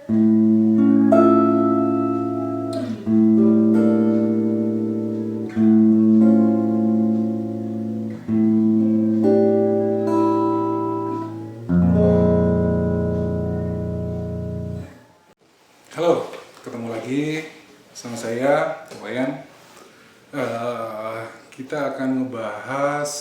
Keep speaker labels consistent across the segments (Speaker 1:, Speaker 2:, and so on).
Speaker 1: Halo, ketemu lagi sama saya, Wayan. Kita akan ngebahas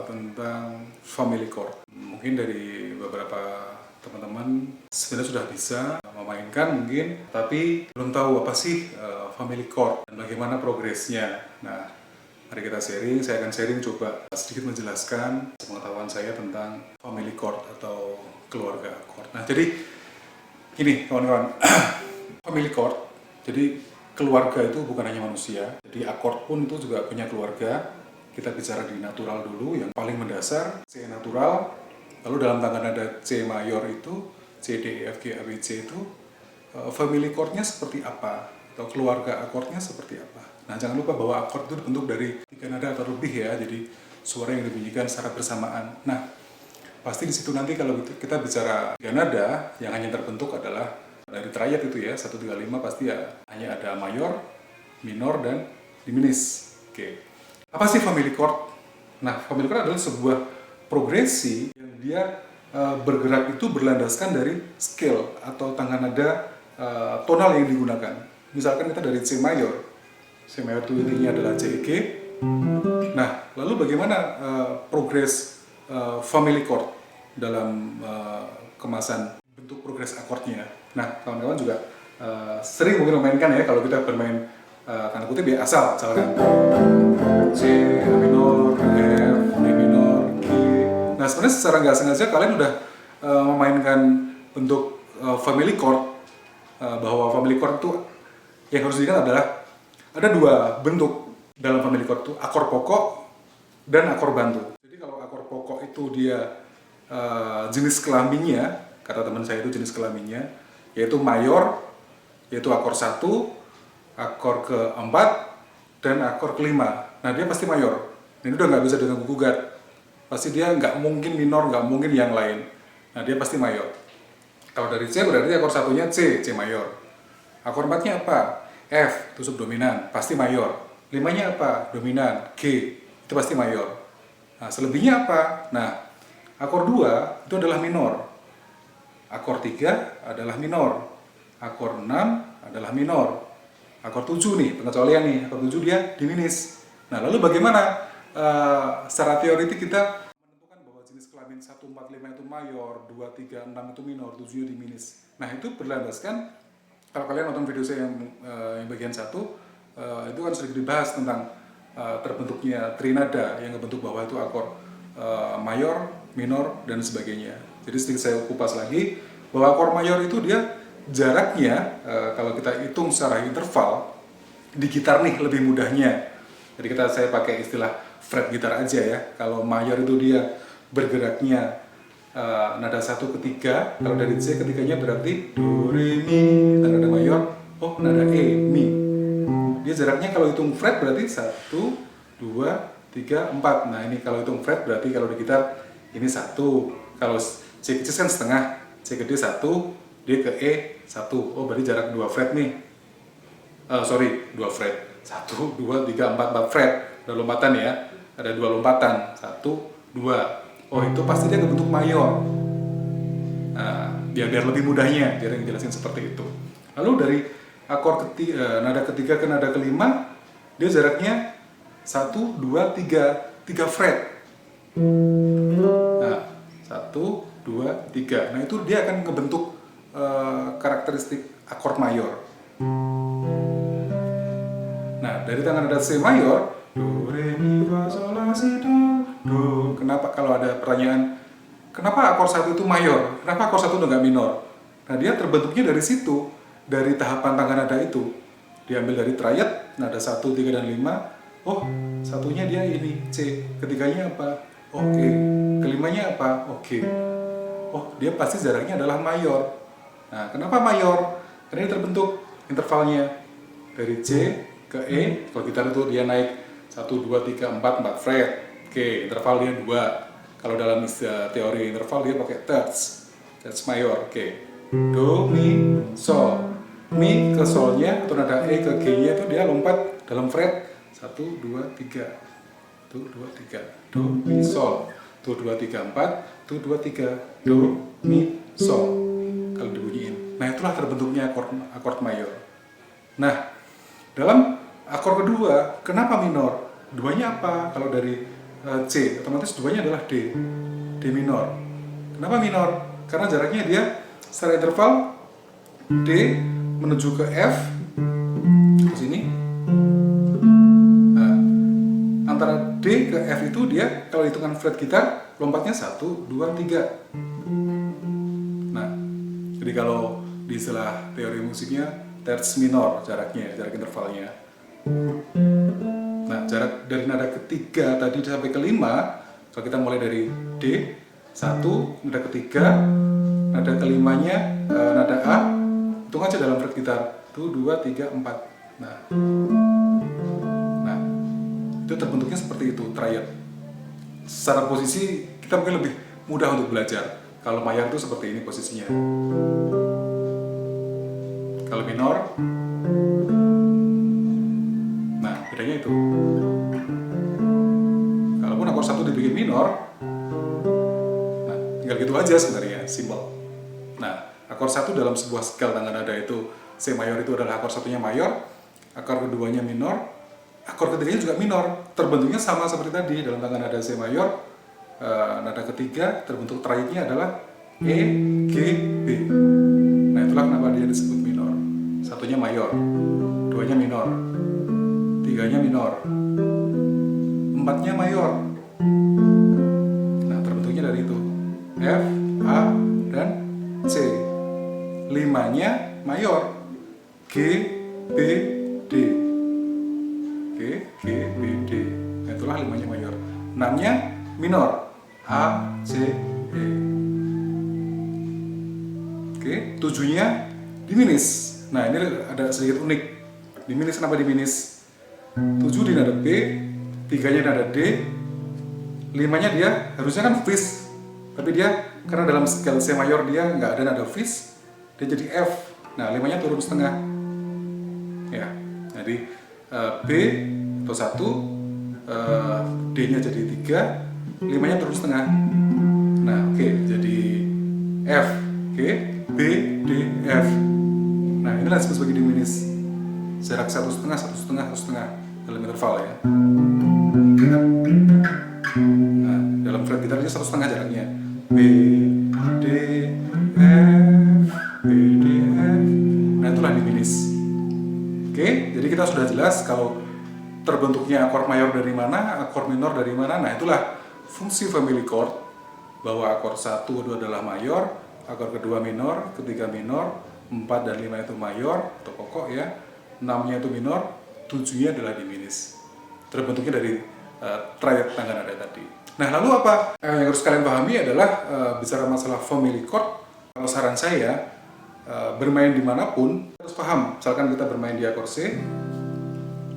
Speaker 1: tentang family chord. Mungkin dari beberapa teman-teman sebenarnya sudah bisa memainkan mungkin, tapi belum tahu apa sih family chord dan bagaimana progresnya. Nah, mari kita sharing. Saya akan sharing, coba sedikit menjelaskan pengetahuan saya tentang family chord atau keluarga chord. Nah, jadi ini kawan-kawan, family chord, jadi keluarga itu bukan hanya manusia, jadi akord pun itu juga punya keluarga. Kita bicara di natural dulu, yang paling mendasar, C natural, lalu dalam tangga nada C mayor itu, C, D, E, F, G, A, B, C itu, family chordnya seperti apa, atau keluarga akordnya seperti apa. Nah, jangan lupa bahwa akord itu dibentuk dari 3 nada atau lebih ya, jadi suara yang dibunyikan secara bersamaan. Nah, pasti di situ nanti kalau kita bicara 3 nada yang hanya terbentuk adalah dari triad itu ya, 1, 3, 5 pasti ya hanya ada mayor, minor, dan diminis. Oke. Apa sih family chord? Nah, family chord adalah sebuah progresi yang dia bergerak itu berlandaskan dari scale atau tangga nada tonal yang digunakan. Misalkan kita dari C mayor. C mayor itu intinya adalah C, E, G. Nah, lalu bagaimana progres family chord dalam kemasan bentuk progres akordnya. Nah, kawan-kawan juga sering mungkin memainkan ya, kalau kita bermain tanda kutip ya asal, misalkan C, A minor, F, D minor, G. Nah, sebenarnya secara nggak sengaja kalian udah memainkan bentuk family chord, bahwa family chord itu yang harus diingat adalah ada 2 bentuk dalam family chord itu, akor pokok dan akor bantu. Jadi kalau akor pokok itu dia jenis kelaminnya, kata teman saya itu jenis kelaminnya, yaitu mayor, yaitu akor 1, akor ke-4, dan akor ke-5. Nah, dia pasti mayor. Ini udah nggak bisa diganggu gugat. Pasti dia nggak mungkin minor, nggak mungkin yang lain. Nah, dia pasti mayor. Kalau dari C berarti akor 1-nya C, C mayor. Akor 4-nya apa? F, itu subdominan, pasti mayor. 5-nya apa? Dominan, G, itu pasti mayor. Nah, selebihnya apa? Nah, akor 2 itu adalah minor. Akor 3 adalah minor. Akor 6 adalah minor. Akor 7 nih, pengecualian nih, akor 7 dia diminis. Nah, lalu bagaimana secara teoritik kita menentukan bahwa jenis kelamin 1, 4, 5 itu mayor, 2, 3, 6 itu minor, 7 diminis. Nah, itu berlandaskan, kalau kalian nonton video saya yang bagian 1, itu kan sedikit dibahas tentang terbentuknya trinada yang membentuk bahwa itu akor mayor, minor, dan sebagainya. Jadi sedikit saya kupas lagi bahwa akor mayor itu dia jaraknya kalau kita hitung secara interval di gitar nih lebih mudahnya. Jadi saya pakai istilah fret gitar aja ya. Kalau mayor itu dia bergeraknya nada 1 ke 3, kalau dari C ketiganya berarti do, re, mi, nada mayor, oh nada E, mi. Dia jaraknya kalau hitung fret berarti 1, 2, 3, 4. Nah, ini kalau hitung fret berarti kalau di gitar ini 1. Kalau C kecil kan setengah, C gede 1, D ke E 1. Oh, berarti jarak 2 fret nih. 2 fret. 1, 2, 3, 4, 4 fret. Ada lompatan ya. Ada 2 lompatan. 1, 2. Oh, itu pasti dia kebentuk mayor. Nah, biar lebih mudahnya, biar ngejelasin seperti itu. Lalu dari akor nada ketiga ke nada kelima, dia jaraknya 1, 2, 3 fret. Nah, 1, 2, 3. Nah, itu dia akan ngebentuk karakteristik akord mayor. Nah, dari tangga nada C mayor, do, re, mi, fa, sol, la, si, do. Kenapa kalau ada pertanyaan, kenapa akor 1 itu mayor? Kenapa akor 1 nggak minor? Nah, dia terbentuknya dari situ, dari tahapan tangga nada itu. Diambil dari triad, nada 1, 3, dan 5. Oh, satunya dia ini, C. Ketiganya apa? Oke. Kelimanya apa? Oke. Oh, dia pasti jaraknya adalah mayor. Nah, kenapa mayor? Karena ini terbentuk intervalnya dari C ke E. Kalau gitar itu dia naik 1, 2, 3, 4, 4 fret. Oke, interval dia 2. Kalau dalam istilah teori interval dia pakai terts mayor. Oke. do, mi, sol. Mi ke solnya atau nada E ke G-nya itu dia lompat dalam fret 1, 2, 3. 1, 2, 3. Do, mi, sol. 1, 2, 3, 4. 1, 2, 3. Do, mi, sol. Kalau dibunyiin. Nah, itulah terbentuknya akord mayor. Nah, dalam akord kedua, kenapa minor? Duanya apa? Kalau dari C, otomatis duanya adalah D. D minor. Kenapa minor? Karena jaraknya dia secara interval D menuju ke F ke sini. Nah, antara D ke F itu dia kalau hitungan fret gitar lompatnya 1, 2, 3. Nah, jadi kalau di istilah teori musiknya terts minor jaraknya, jarak intervalnya. Nah, jarak dari nada ketiga tadi sampai kelima, kalau kita mulai dari D, 1, nada ketiga, nada kelimanya, nada A, hitung aja dalam fret gitar, 1, 2, 3, 4. Nah, itu terbentuknya seperti itu, triad. Secara posisi, kita mungkin lebih mudah untuk belajar. Kalau mayor itu seperti ini posisinya. Kalau minor, nah bedanya itu. Kalaupun akord 1 dibikin minor, nah tinggal gitu aja sebenarnya, simple. Nah, akord 1 dalam sebuah skala tangga nada itu C mayor itu adalah akord satunya mayor, akord keduanya minor, akord ketiganya juga minor. Terbentuknya sama seperti tadi dalam tangga nada C mayor, nada ketiga terbentuk triadnya adalah E, G, B. Nah, itulah kenapa dia disebut minor. Satunya mayor, duanya minor, tiganya minor, empatnya mayor. Nah, terbentuknya dari itu F, A, dan C. Limanya mayor, G, B, D. G, G, B, D. Nah, itulah limanya mayor. Enamnya minor, A, C, E. Oke, tujuhnya diminis. Nah, ini ada sedikit unik. Diminis kenapa diminis? 7 di nada B, 3-nya nada D, 5-nya dia harusnya kan fis, tapi dia karena dalam skala C mayor dia nggak ada nada fis, dia jadi F. Nah, 5-nya turun setengah. Ya, jadi B atau 1, D-nya jadi 3, 5-nya turun setengah. Nah, oke, jadi F, oke, B, D, F. Nah, inilah disebut sebagai diminis. Jarak 1,5, 1,5, 1,5 dalam interval ya. Nah, dalam fret gitarnya 1,5 jaraknya. B, D, F, B, D, F. Nah, itulah diminis. Oke, jadi kita sudah jelas kalau terbentuknya akord mayor dari mana, akord minor dari mana. Nah, itulah fungsi family chord, bahwa akord 1 itu adalah mayor, akord kedua minor, ketiga minor, 4 dan 5 itu mayor atau pokok ya, 6-nya itu minor, 7-nya adalah diminis. Terbentuknya dari triad tangga nada tadi. Nah, lalu apa yang harus kalian pahami adalah bicara masalah family chord. Kalau saran saya, bermain dimanapun harus paham. Misalkan kita bermain di akord C,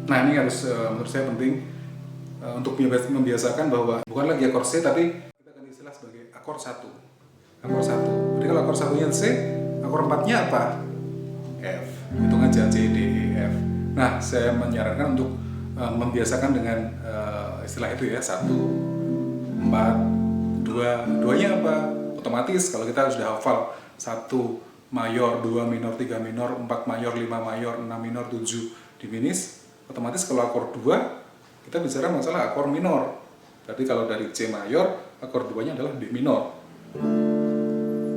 Speaker 1: nah ini harus menurut saya penting untuk membiasakan bahwa bukan lagi akord C, tapi kita akan istilah sebagai akord 1. Akord 1. Jadi kalau akord 1-nya C, akord 4-nya apa? F. Hitung aja C, D, E, F. Nah, saya menyarankan untuk membiasakan dengan istilah itu ya, 1, 4, 2. 2-nya apa? Otomatis kalau kita sudah hafal 1 mayor, 2 minor, 3 minor, 4 mayor, 5 mayor, 6 minor, 7 diminis, otomatis kalau akord 2 kita bicara masalah akord minor. Jadi kalau dari C mayor, akord 2-nya adalah D minor.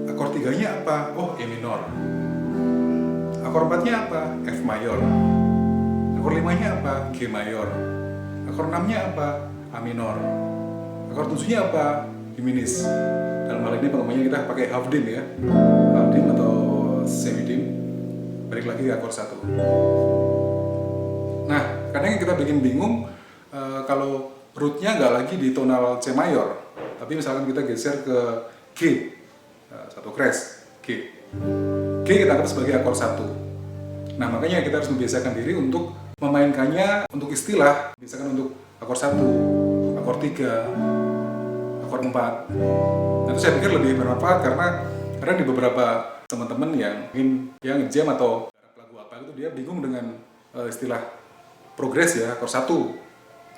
Speaker 1: Akord 3-nya apa? Oh, E minor. Akord 4-nya apa? F mayor. Akord 5-nya apa? G mayor. Akord 6-nya apa? A minor. Akord 7-nya apa? Diminis. Dalam hal ini pengembangannya kita pakai half dim ya. Half dim atau semi dim. Balik lagi ke akord 1. Nah, kadang kita bikin bingung kalau rootnya nggak lagi di tonal C mayor, tapi misalkan kita geser ke G, satu crash, G. G kita anggap sebagai akord 1. Nah, makanya kita harus membiasakan diri untuk memainkannya untuk istilah, biasakan untuk akord 1, akord 3, akord 4. Nah, itu saya pikir lebih bermanfaat karena di beberapa teman-teman yang mungkin yang jam atau lagu apa itu dia bingung dengan istilah progres ya, akor 1,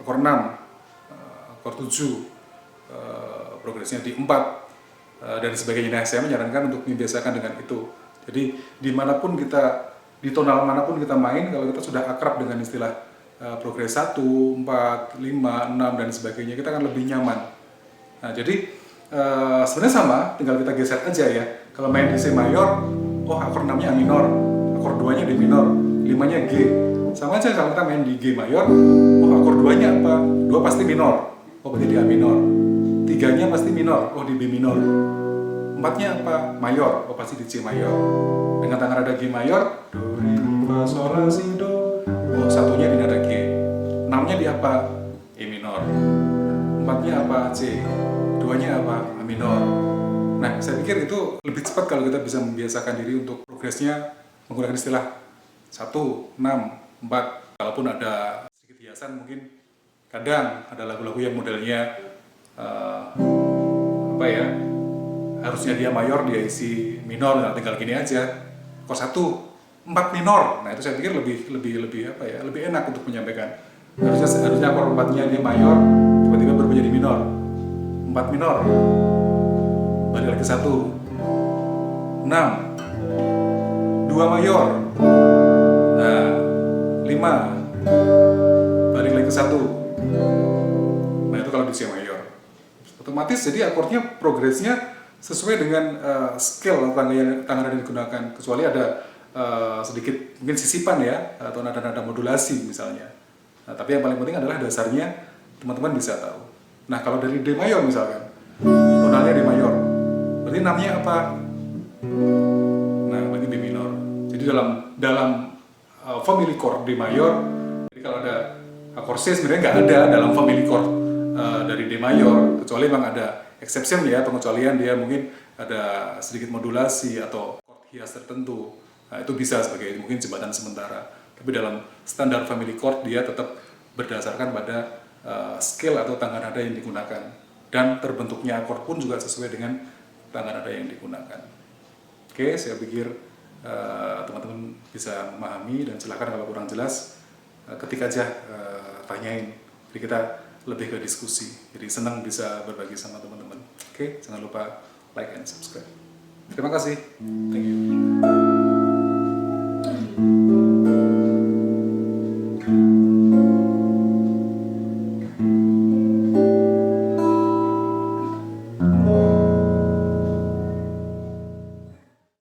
Speaker 1: akor 6, akor 7, progresnya di 4 dan sebagainya. Nah, saya menyarankan untuk membiasakan dengan itu. Jadi dimanapun kita, di tonal manapun kita main, kalau kita sudah akrab dengan istilah progres 1, 4, 5, 6 dan sebagainya, kita akan lebih nyaman. Nah, jadi sebenarnya sama, tinggal kita geser aja ya. Kalau main di C mayor, oh akor 6-nya A minor, akor 2-nya D minor, 5-nya G. Sama aja kalau kita main di G mayor, oh akor 2-nya apa? 2 pasti minor, oh berarti di A minor. 3-nya pasti minor, oh di B minor. 4-nya apa? Mayor, oh pasti di C mayor. Dengan tangan nada G mayor, do, re, mi, fa, sol, la, si, do. Oh 1-nya di nada G. 6-nya di apa? E minor. 4-nya apa? C. 2-nya apa? A minor. Nah, saya pikir itu lebih cepat kalau kita bisa membiasakan diri untuk progresnya menggunakan istilah 1, 6, 4. Kalaupun ada sedikit hiasan, mungkin kadang ada lagu-lagu yang modelnya apa ya, harusnya dia mayor, dia isi minor, nah tinggal gini aja, akor 1, 4 minor. Nah itu saya pikir lebih apa ya, lebih enak untuk menyampaikan. Harusnya akor 4-nya dia mayor, tiba-tiba berubah jadi minor, 4 minor, balik lagi 1, 6, 2 mayor, nah 5, balik lagi ke 1. Nah itu kalau di C mayor, otomatis jadi akordnya progresnya sesuai dengan scale atau tangan yang digunakan, kecuali ada sedikit mungkin sisipan ya, atau nada-nada modulasi misalnya. Nah, tapi yang paling penting adalah dasarnya teman-teman bisa tahu. Nah kalau dari D mayor misalkan, tonalnya D mayor, berarti 6-nya apa? Nah berarti B minor. Jadi dalam family chord D mayor, jadi kalau ada akor C sebenarnya nggak ada dalam family chord dari D mayor, kecuali memang ada exception ya, pengecualian dia mungkin ada sedikit modulasi atau chord hias tertentu. Nah, itu bisa sebagai mungkin jembatan sementara. Tapi dalam standar family chord dia tetap berdasarkan pada scale atau tangga nada yang digunakan, dan terbentuknya akord pun juga sesuai dengan tangga nada yang digunakan. Oke, saya pikir teman-teman bisa memahami, dan silakan kalau kurang jelas ketik aja, tanyain. Jadi kita lebih ke diskusi, jadi senang bisa berbagi sama teman-teman. Oke, jangan lupa like and subscribe. Terima kasih, thank you.